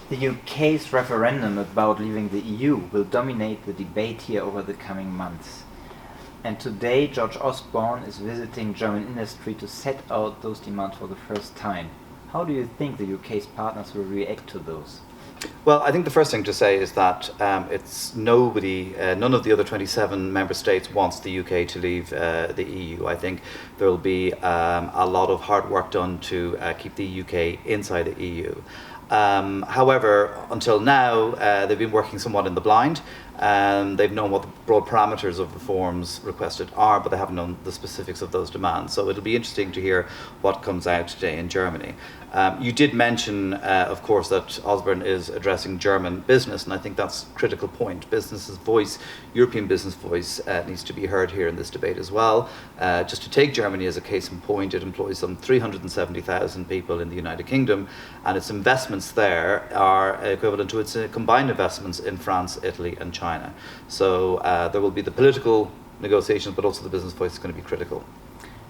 The UK's referendum about leaving the EU will dominate the debate here over the coming months. And today George Osborne is visiting German industry to set out those demands for the first time. How do you think the UK's partners will react to those? Well, I think the first thing to say is that none of the other 27 member states wants the UK to leave the EU. I think there will be a lot of hard work done to keep the UK inside the EU. However, until now, they've been working somewhat in the blind. They've known what the broad parameters of reforms requested are, but they haven't known the specifics of those demands. So it'll be interesting to hear what comes out today in Germany. You did mention, of course, that Osborne is addressing German business, and I think that's a critical point. Business's voice, European business voice, needs to be heard here in this debate as well. Just to take Germany as a case in point, it employs some 370,000 people in the United Kingdom, and its investments there are equivalent to its combined investments in France, Italy, and China. So there will be the political negotiations, but also the business voice is going to be critical.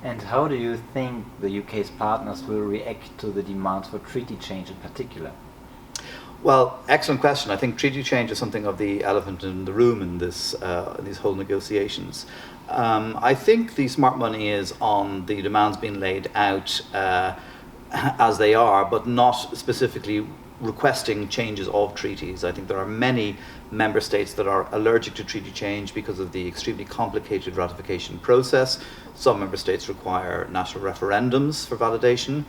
And how do you think the UK's partners will react to the demands for treaty change in particular? Well, excellent question. I think treaty change is something of the elephant in the room in these whole negotiations. I think the smart money is on the demands being laid out as they are, but not specifically requesting changes of treaties. I think there are many member states that are allergic to treaty change because of the extremely complicated ratification process. Some member states require national referendums for validation.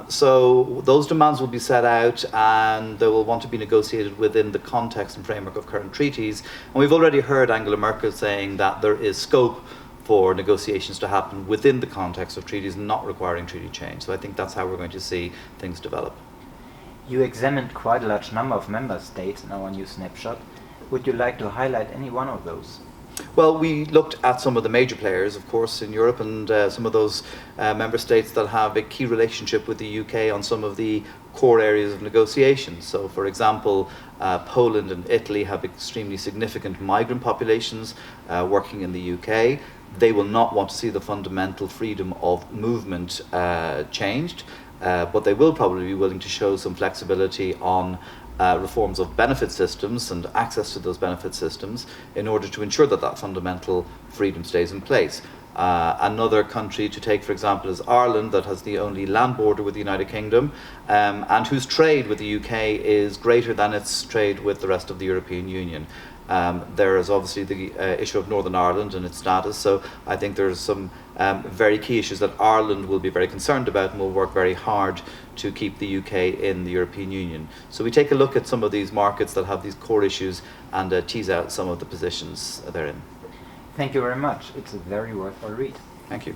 So those demands will be set out and they will want to be negotiated within the context and framework of current treaties. And we've already heard Angela Merkel saying that there is scope for negotiations to happen within the context of treaties, not requiring treaty change. So I think that's how we're going to see things develop. You examined quite a large number of member states in our new snapshot. Would you like to highlight any one of those? Well, we looked at some of the major players, of course, in Europe, and some of those member states that have a key relationship with the UK on some of the core areas of negotiation. So, for example, Poland and Italy have extremely significant migrant populations working in the UK. They will not want to see the fundamental freedom of movement changed, but they will probably be willing to show some flexibility on reforms of benefit systems and access to those benefit systems in order to ensure that that fundamental freedom stays in place. Another country to take, for example, is Ireland, that has the only land border with the United Kingdom and whose trade with the UK is greater than its trade with the rest of the European Union. There is obviously the issue of Northern Ireland and its status, so I think there's some very key issues that Ireland will be very concerned about and will work very hard to keep the UK in the European Union. So we take a look at some of these markets that have these core issues and tease out some of the positions therein. Thank you very much. It's a very worthwhile read. Thank you.